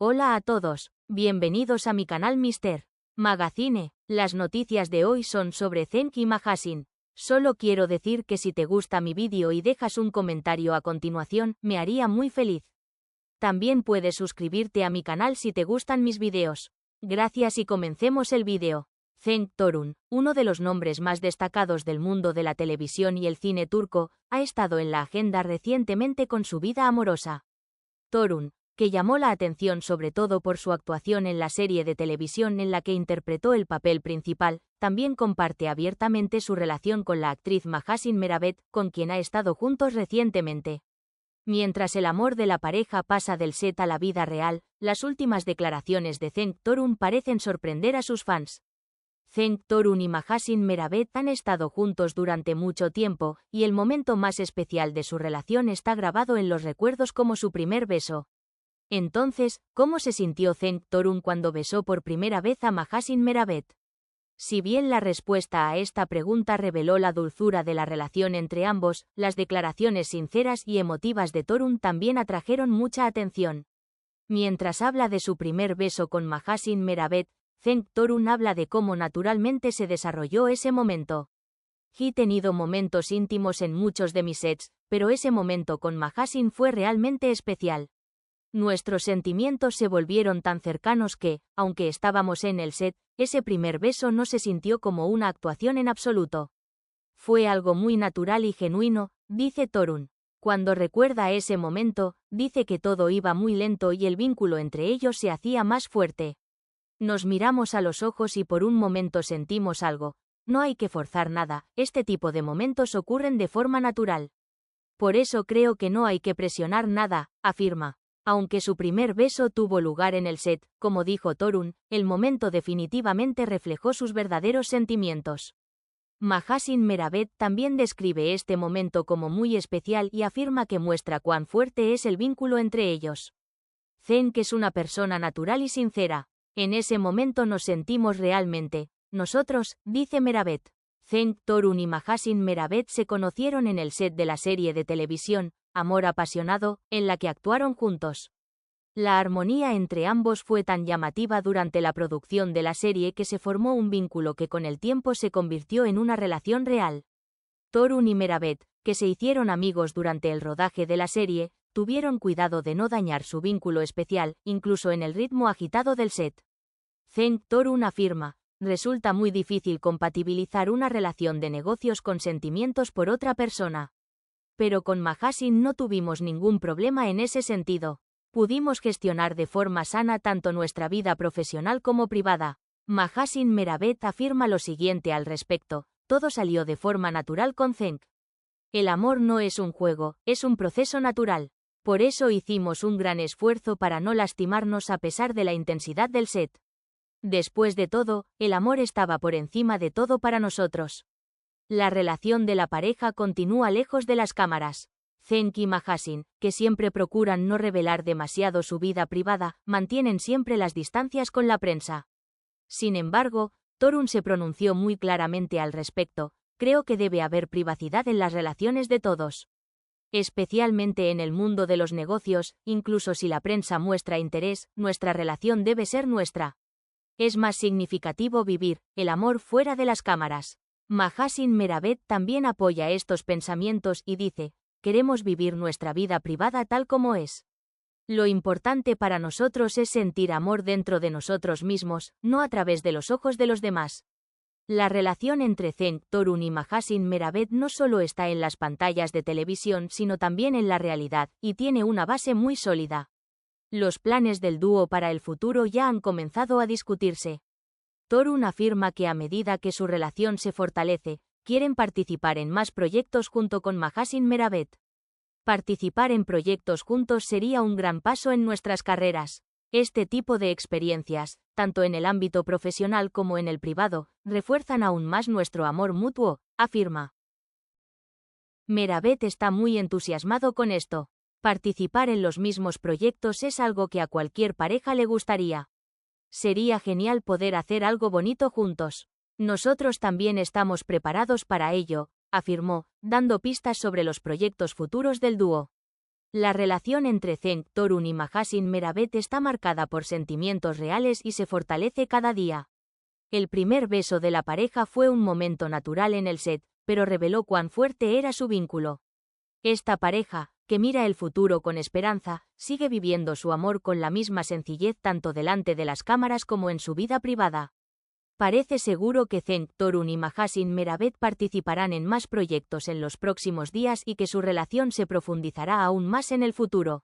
Hola a todos, bienvenidos a mi canal Mr. Magazine. Las noticias de hoy son sobre Cenk y Mahasin. Solo quiero decir que si te gusta mi vídeo y dejas un comentario a continuación, me haría muy feliz. También puedes suscribirte a mi canal si te gustan mis vídeos. Gracias y comencemos el vídeo. Cenk Torun, uno de los nombres más destacados del mundo de la televisión y el cine turco, ha estado en la agenda recientemente con su vida amorosa. Torun, que llamó la atención sobre todo por su actuación en la serie de televisión en la que interpretó el papel principal, también comparte abiertamente su relación con la actriz Mahasin Meravet, con quien ha estado juntos recientemente. Mientras el amor de la pareja pasa del set a la vida real, las últimas declaraciones de Cenk Torun parecen sorprender a sus fans. Cenk Torun y Mahasin Meravet han estado juntos durante mucho tiempo, y el momento más especial de su relación está grabado en los recuerdos como su primer beso. Entonces, ¿cómo se sintió Cenk Torun cuando besó por primera vez a Mahasin Meravet? Si bien la respuesta a esta pregunta reveló la dulzura de la relación entre ambos, las declaraciones sinceras y emotivas de Torun también atrajeron mucha atención. Mientras habla de su primer beso con Mahasin Meravet, Cenk Torun habla de cómo naturalmente se desarrolló ese momento. He tenido momentos íntimos en muchos de mis sets, pero ese momento con Mahasin fue realmente especial. Nuestros sentimientos se volvieron tan cercanos que, aunque estábamos en el set, ese primer beso no se sintió como una actuación en absoluto. Fue algo muy natural y genuino, dice Torun. Cuando recuerda ese momento, dice que todo iba muy lento y el vínculo entre ellos se hacía más fuerte. Nos miramos a los ojos y por un momento sentimos algo. No hay que forzar nada, este tipo de momentos ocurren de forma natural. Por eso creo que no hay que presionar nada, afirma. Aunque su primer beso tuvo lugar en el set, como dijo Torun, el momento definitivamente reflejó sus verdaderos sentimientos. Mahasin Meravet también describe este momento como muy especial y afirma que muestra cuán fuerte es el vínculo entre ellos. Cenk es una persona natural y sincera. En ese momento nos sentimos realmente, nosotros, dice Meravet. Cenk Torun y Mahasin Meravet se conocieron en el set de la serie de televisión, Amor apasionado, en la que actuaron juntos. La armonía entre ambos fue tan llamativa durante la producción de la serie que se formó un vínculo que con el tiempo se convirtió en una relación real. Torun y Meravet, que se hicieron amigos durante el rodaje de la serie, tuvieron cuidado de no dañar su vínculo especial, incluso en el ritmo agitado del set. Cenk Torun afirma, resulta muy difícil compatibilizar una relación de negocios con sentimientos por otra persona. Pero con Mahasin no tuvimos ningún problema en ese sentido. Pudimos gestionar de forma sana tanto nuestra vida profesional como privada. Mahasin Meravet afirma lo siguiente al respecto, todo salió de forma natural con Cenk. El amor no es un juego, es un proceso natural. Por eso hicimos un gran esfuerzo para no lastimarnos a pesar de la intensidad del set. Después de todo, el amor estaba por encima de todo para nosotros. La relación de la pareja continúa lejos de las cámaras. Cenk y Mahasin, que siempre procuran no revelar demasiado su vida privada, mantienen siempre las distancias con la prensa. Sin embargo, Torun se pronunció muy claramente al respecto, creo que debe haber privacidad en las relaciones de todos. Especialmente en el mundo de los negocios, incluso si la prensa muestra interés, nuestra relación debe ser nuestra. Es más significativo vivir el amor fuera de las cámaras. Mahasin Meravet también apoya estos pensamientos y dice, queremos vivir nuestra vida privada tal como es. Lo importante para nosotros es sentir amor dentro de nosotros mismos, no a través de los ojos de los demás. La relación entre Cenk Torun y Mahasin Meravet no solo está en las pantallas de televisión sino también en la realidad, y tiene una base muy sólida. Los planes del dúo para el futuro ya han comenzado a discutirse. Torun afirma que a medida que su relación se fortalece, quieren participar en más proyectos junto con Mahasin Meravet. Participar en proyectos juntos sería un gran paso en nuestras carreras. Este tipo de experiencias, tanto en el ámbito profesional como en el privado, refuerzan aún más nuestro amor mutuo, afirma. Meravet está muy entusiasmado con esto. Participar en los mismos proyectos es algo que a cualquier pareja le gustaría. Sería genial poder hacer algo bonito juntos. Nosotros también estamos preparados para ello, afirmó, dando pistas sobre los proyectos futuros del dúo. La relación entre Cenk Torun y Mahasin Meravet está marcada por sentimientos reales y se fortalece cada día. El primer beso de la pareja fue un momento natural en el set, pero reveló cuán fuerte era su vínculo. Esta pareja, que mira el futuro con esperanza, sigue viviendo su amor con la misma sencillez tanto delante de las cámaras como en su vida privada. Parece seguro que Cenk Torun y Mahasin Meravet participarán en más proyectos en los próximos días y que su relación se profundizará aún más en el futuro.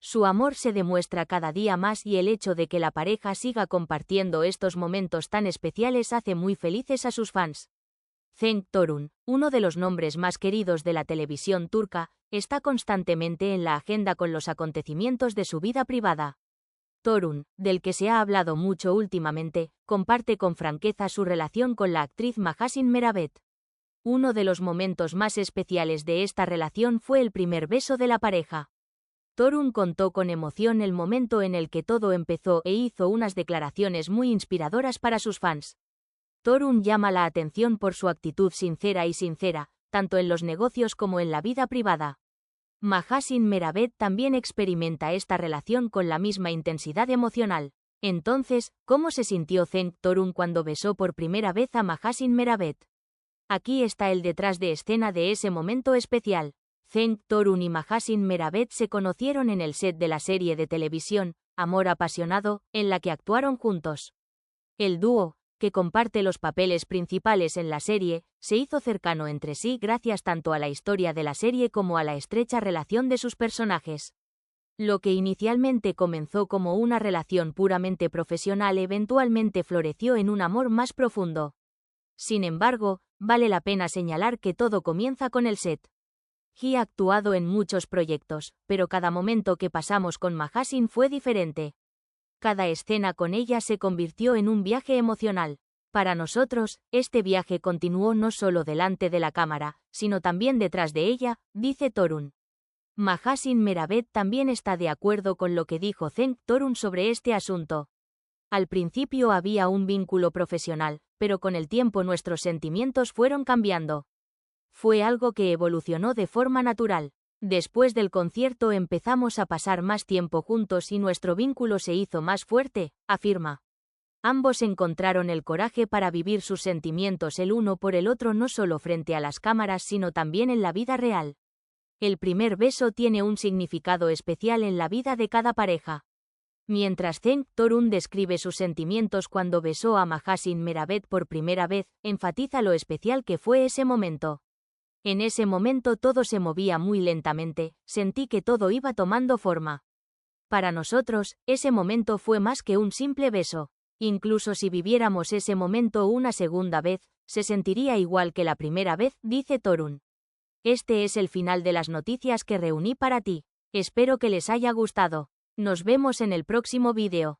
Su amor se demuestra cada día más y el hecho de que la pareja siga compartiendo estos momentos tan especiales hace muy felices a sus fans. Cenk Torun, uno de los nombres más queridos de la televisión turca, está constantemente en la agenda con los acontecimientos de su vida privada. Torun, del que se ha hablado mucho últimamente, comparte con franqueza su relación con la actriz Mahasin Meravet. Uno de los momentos más especiales de esta relación fue el primer beso de la pareja. Torun contó con emoción el momento en el que todo empezó e hizo unas declaraciones muy inspiradoras para sus fans. Torun llama la atención por su actitud sincera, tanto en los negocios como en la vida privada. Mahasin Meravet también experimenta esta relación con la misma intensidad emocional. Entonces, ¿cómo se sintió Cenk Torun cuando besó por primera vez a Mahasin Meravet? Aquí está el detrás de escena de ese momento especial. Cenk Torun y Mahasin Meravet se conocieron en el set de la serie de televisión, Amor apasionado, en la que actuaron juntos. El dúo, que comparte los papeles principales en la serie, se hizo cercano entre sí gracias tanto a la historia de la serie como a la estrecha relación de sus personajes. Lo que inicialmente comenzó como una relación puramente profesional eventualmente floreció en un amor más profundo. Sin embargo, vale la pena señalar que todo comienza con el set. He ha actuado en muchos proyectos, pero cada momento que pasamos con Mahasin fue diferente. Cada escena con ella se convirtió en un viaje emocional. Para nosotros, este viaje continuó no solo delante de la cámara, sino también detrás de ella, dice Torun. Mahasin Meravet también está de acuerdo con lo que dijo Cenk Torun sobre este asunto. Al principio había un vínculo profesional, pero con el tiempo nuestros sentimientos fueron cambiando. Fue algo que evolucionó de forma natural. Después del concierto empezamos a pasar más tiempo juntos y nuestro vínculo se hizo más fuerte, afirma. Ambos encontraron el coraje para vivir sus sentimientos el uno por el otro no solo frente a las cámaras sino también en la vida real. El primer beso tiene un significado especial en la vida de cada pareja. Mientras Cenk Torun describe sus sentimientos cuando besó a Mahasin Meravet por primera vez, enfatiza lo especial que fue ese momento. En ese momento todo se movía muy lentamente, sentí que todo iba tomando forma. Para nosotros, ese momento fue más que un simple beso. Incluso si viviéramos ese momento una segunda vez, se sentiría igual que la primera vez, dice Torun. Este es el final de las noticias que reuní para ti. Espero que les haya gustado. Nos vemos en el próximo vídeo.